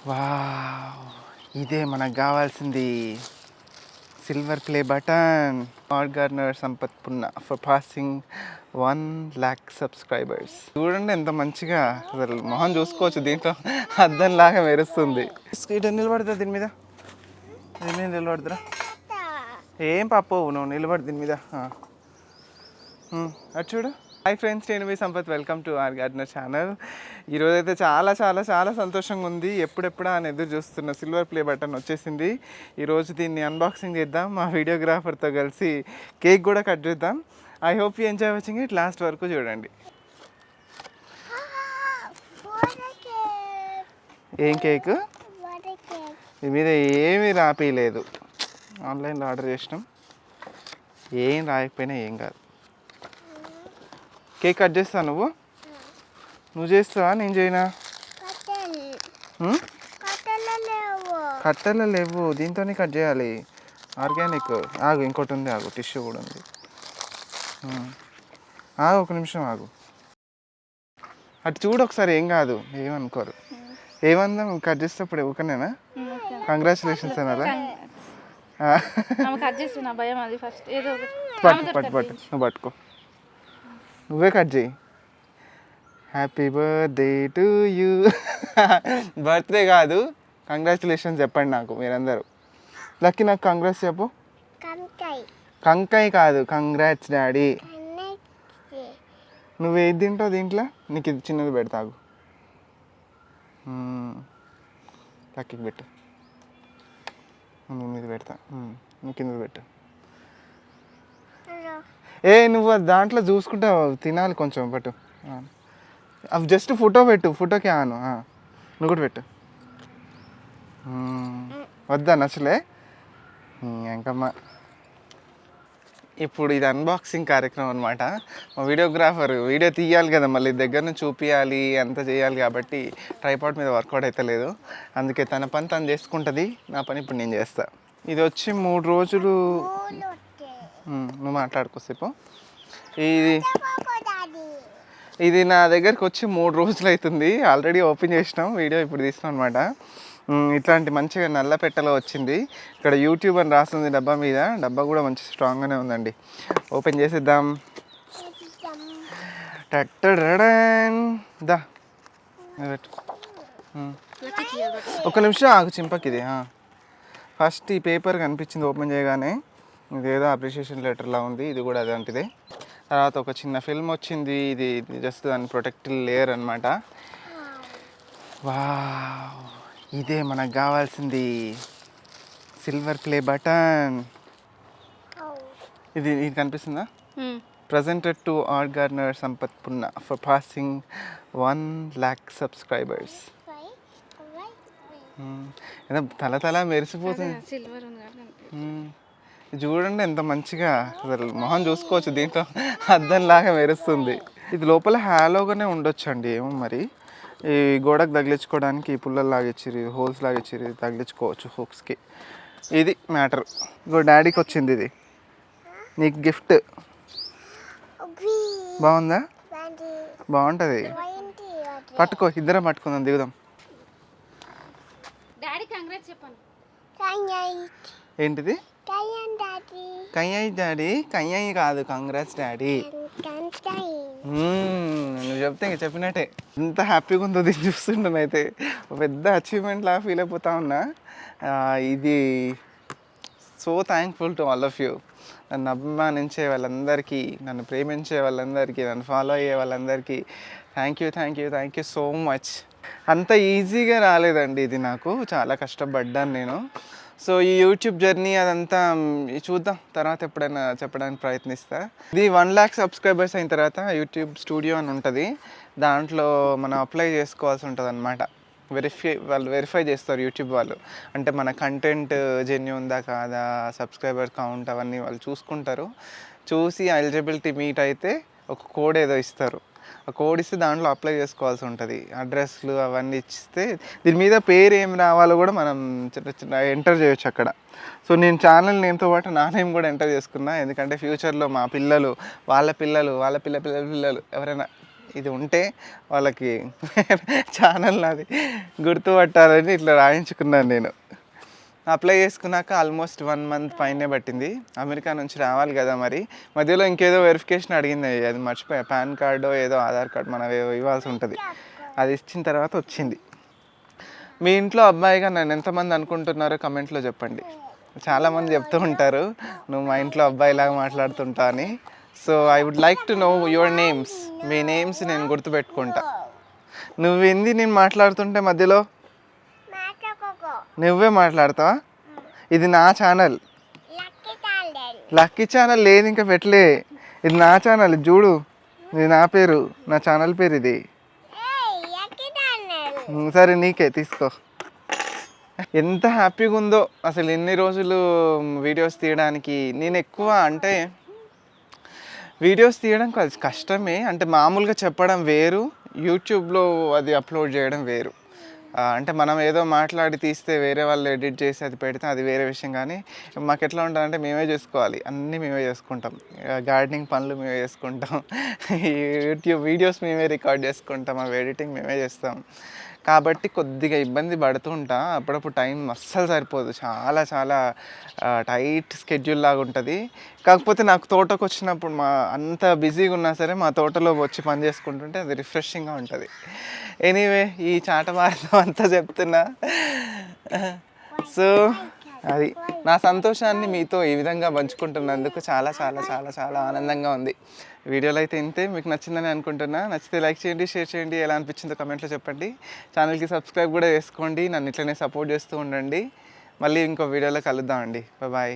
Wow! ఇదే మనకు కావాల్సింది. Silver play button. R Garner Sampath Punna for passing 1,00,000 subscribers. చూడండి ఎంత మంచిగా అసలు మొహం చూసుకోవచ్చు దీంట్లో అద్దంలాగా మెరుస్తుంది. ఇక్కడ నిలబడతా దీని మీద నిలబడతారా? ఏం పాపో నువ్వు నిలబడి దీని మీద. అటు చూడు. హాయ్ ఫ్రెండ్స్, నేను మీ Sampath. Welcome to our gardener channel. ఈరోజైతే చాలా చాలా చాలా సంతోషంగా ఉంది. ఎప్పుడెప్పుడా అని ఎదురు చూస్తున్న సిల్వర్ ప్లే బటన్ వచ్చేసింది. ఈరోజు దీన్ని అన్బాక్సింగ్ చేద్దాం. మా వీడియోగ్రాఫర్తో కలిసి కేక్ కూడా కట్ చేద్దాం. I hope you enjoy watching it. Last వరకు చూడండి. ఏం కేక్? దీని మీద ఏమీ రాపిలేదు. ఆన్లైన్లో ఆర్డర్ చేసినాం. ఏం రాయకపోయినా ఏం కాదు. కేక్ కట్ చేస్తావు నువ్వు చేస్తావా నేను చేయనా? కట్టెలు లేవు, దీంతోనే కట్ చేయాలి. ఆర్గానిక్. ఆగు, ఇంకోటి ఉంది, ఆగు, టిష్యూ కూడా ఉంది. ఆగు, ఒక నిమిషం ఆగు. అటు చూడు ఒకసారి, ఏం కాదు, ఏమనుకోరు. ఏమందాం కట్ చేసేటప్పుడు ఒకనేనా? కంగ్రాచులేషన్స్ అనాలా? పట్టు నువ్వు పట్టుకో, నువ్వే కట్ చేయి. Happy birthday to you. Birthday కాదు, కంగ్రాచులేషన్స్ చెప్పండి నాకు మీరందరూ. లక్కీ నాకు కంగ్రాట్స్ చెప్పు. కంకాయ్ కాదు, కంగ్రాట్స్ డాడీ. నువ్వు ఏది తింటావు దీంట్లో? నీకు ఇది చిన్నది పెడతాగు. లక్కీకి పెట్టు. నువ్వు ఇది పెడతా, నువ్వు కింద పెట్టు. నువ్వు దాంట్లో చూసుకుంటావు, తినాలి కొంచెం పట్టు. అవి జస్ట్ ఫోటో పెట్టు, ఫోటోకి ఆను. నువ్వు కూడా పెట్టు. వద్దా, నచ్చలే ఇంకమ్మా. ఇప్పుడు ఇది అన్బాక్సింగ్ కార్యక్రమం అనమాట. మా వీడియోగ్రాఫర్ వీడియో తీయాలి కదా, మళ్ళీ దగ్గర నుంచి చూపించాలి, అంతా చేయాలి కాబట్టి ట్రైపాడ్ మీద వర్కౌట్ అయితే లేదు. అందుకే తన పని తను చేసుకుంటుంది, నా పని ఇప్పుడు నేను చేస్తా. ఇది వచ్చి 3 రోజులు. నువ్వు మాట్లాడుకోసేపు. ఇది నా దగ్గరకు వచ్చి 3 రోజులు అవుతుంది. ఆల్రెడీ ఓపెన్ చేసినాం, వీడియో ఇప్పుడు తీసినాం అనమాట. ఇట్లాంటి మంచిగా నల్ల పెట్టెలో వచ్చింది. ఇక్కడ యూట్యూబ్ అని రాస్తుంది డబ్బా మీద. డబ్బా కూడా మంచి స్ట్రాంగ్గానే ఉందండి. ఓపెన్ చేసేద్దాం. దా ఒక నిమిషం ఆగు, చింపకి ఇది. ఫస్ట్ ఈ పేపర్ కనిపించింది ఓపెన్ చేయగానే. ఇదేదో అప్రిషియేషన్ లెటర్లా ఉంది. ఇది కూడా అదంటిదే. తర్వాత ఒక చిన్న ఫిల్మ్ వచ్చింది. ఇది జస్ట్ దాని ప్రొటెక్టివ్ లేయర్ అనమాట. వావ్! ఇదే మనకు కావాల్సింది. Silver play button. ఇది కనిపిస్తుందా? Presented to R Garner Sampath Punna for passing 1,00,000 subscribers. ఏదో తల మెరిసిపోతుంది. చూడండి ఎంత మంచిగా అసలు మొహం చూసుకోవచ్చు దీంట్లో అద్దంలాగా మెరుస్తుంది. ఇది లోపల హ్యాలోగానే ఉండొచ్చు అండి, ఏమో మరి. ఈ గోడకు తగిలించుకోవడానికి పుల్లల్లాగా ఇచ్చిరి, హోల్స్ లాగా ఇచ్చిరి, తగిలించుకోవచ్చు హుక్స్కి. ఇది మ్యాటర్. ఇంకో డాడీకి వచ్చింది ఇది, నీకు గిఫ్ట్. బాగుందా? బాగుంటుంది. పట్టుకో, ఇద్దరం పట్టుకుందాం, దిగుదాం. ఏంటిది? కయ్యాయి డాడీ. కయ్యాయి కాదు, కంగ్రాట్స్ డాడీ. నువ్వు చెప్తే ఇంక చెప్పినట్టే. ఎంత హ్యాపీగా ఉందో దీన్ని చూస్తుంటాను. అయితే పెద్ద అచీవ్మెంట్ లాగా ఫీల్ అయిపోతా ఉన్నా. ఇది so thankful to all of you. నన్ను అభిమానించే వాళ్ళందరికీ, నన్ను ప్రేమించే వాళ్ళందరికీ, నన్ను ఫాలో అయ్యే వాళ్ళందరికీ థ్యాంక్ యూ సో మచ్. అంత ఈజీగా రాలేదండి ఇది, నాకు చాలా కష్టపడ్డాను నేను. సో ఈ యూట్యూబ్ జర్నీ అదంతా చూద్దాం, తర్వాత ఎప్పుడైనా చెప్పడానికి ప్రయత్నిస్తా. ఇది 1,00,000 సబ్స్క్రైబర్స్ అయిన తర్వాత యూట్యూబ్ స్టూడియో అని ఉంటుంది. దాంట్లో మనం అప్లై చేసుకోవాల్సి ఉంటుంది అనమాట. వాళ్ళు వెరిఫై చేస్తారు యూట్యూబ్ వాళ్ళు. అంటే మన కంటెంట్ జెన్యూన్ ఉందా కాదా, సబ్స్క్రైబర్ కౌంట్ అవన్నీ వాళ్ళు చూసుకుంటారు. చూసి ఎలిజిబిలిటీ మీట్ అయితే ఒక కోడ్ ఏదో ఇస్తారు. ఆ కోడ్ ఇస్తే దాంట్లో అప్లై చేసుకోవాల్సి ఉంటుంది. అడ్రస్లు అవన్నీ ఇస్తే దీని మీద పేరు ఏం రావాలో కూడా మనం చిన్న ఎంటర్ చేయొచ్చు అక్కడ. సో నేను ఛానల్ నేమ్తో పాటు నా నేమ్ కూడా ఎంటర్ చేసుకున్నా. ఎందుకంటే ఫ్యూచర్లో మా పిల్లలు, వాళ్ళ పిల్లలు, వాళ్ళ పిల్లలు ఎవరైనా ఇది ఉంటే వాళ్ళకి ఛానల్ నాది గుర్తుపట్టాలని ఇట్లా రాయించుకున్నాను నేను. అప్లై చేసుకున్నాక ఆల్మోస్ట్ 1 మంత్ పైనే పట్టింది. అమెరికా నుంచి రావాలి కదా, మరి మధ్యలో ఇంకేదో వెరిఫికేషన్ అడిగింది, అది మర్చిపోయా. పాన్ కార్డో ఏదో ఆధార్ కార్డు మనం ఇవ్వాల్సి ఉంటుంది. అది ఇచ్చిన తర్వాత వచ్చింది. మీ ఇంట్లో అబ్బాయిగా నన్ను ఎంతమంది అనుకుంటున్నారో కమెంట్లో చెప్పండి. చాలామంది చెప్తూ ఉంటారు నువ్వు మా ఇంట్లో అబ్బాయిలాగా మాట్లాడుతుంటా అని. So I would like to know your names. మీ నేమ్స్ నేను గుర్తుపెట్టుకుంటా. నువ్వేంది నేను మాట్లాడుతుంటే మధ్యలో నువ్వే మాట్లాడతావా? ఇది నా ఛానల్, లక్కీ ఛానల్ లేదు ఇంకా పెట్టలే. ఇది నా ఛానల్, చూడు, ఇది నా పేరు, నా ఛానల్ పేరు ఇది. సరే నీకే తీసుకో. ఎంత హ్యాపీగా ఉందో అసలు ఎన్ని రోజులు వీడియోస్ తీయడానికి. నేను ఎక్కువ అంటే వీడియోస్ తీయడం కష్టమే, అంటే మామూలుగా చెప్పడం వేరు, యూట్యూబ్లో అది అప్లోడ్ చేయడం వేరు. అంటే మనం ఏదో మాట్లాడి తీస్తే వేరే వాళ్ళు ఎడిట్ చేసి అది పెడితే అది వేరే విషయం. కానీ మాకు ఎట్లా ఉంటుందంటే మేమే చేసుకోవాలి, అన్నీ మేమే చేసుకుంటాం. గార్డెనింగ్ పనులు మేమే చేసుకుంటాం, యూట్యూబ్ వీడియోస్ మేమే రికార్డ్ చేసుకుంటాం, అవి ఎడిటింగ్ మేమే చేస్తాం. కాబట్టి కొద్దిగా ఇబ్బంది పడుతూ ఉంటా. అప్పుడప్పుడు టైం అస్సలు సరిపోదు, చాలా చాలా టైట్ స్కెడ్యూల్ లాగా ఉంటుంది. కాకపోతే నాకు తోటకు వచ్చినప్పుడు అంత బిజీగా ఉన్నా సరే మా తోటలో వచ్చి పని చేసుకుంటుంటే అది రిఫ్రెషింగ్గా ఉంటుంది. ఎనీవే, ఈ చాట భారతం అంతా చెప్తున్నా. సో అది నా సంతోషాన్ని మీతో ఈ విధంగా పంచుకుంటున్నందుకు చాలా చాలా చాలా చాలా ఆనందంగా ఉంది. వీడియోలో అయితే ఇంతే. మీకు నచ్చిందని అనుకుంటున్నా. నచ్చితే లైక్ చేయండి, షేర్ చేయండి, ఎలా అనిపించిందో కమెంట్లో చెప్పండి. ఛానల్కి సబ్స్క్రైబ్ కూడా చేసుకోండి, నన్ను ఇట్లనే సపోర్ట్ చేస్తూ ఉండండి. మళ్ళీ ఇంకో వీడియోలో కలుద్దామండి. బాయ్.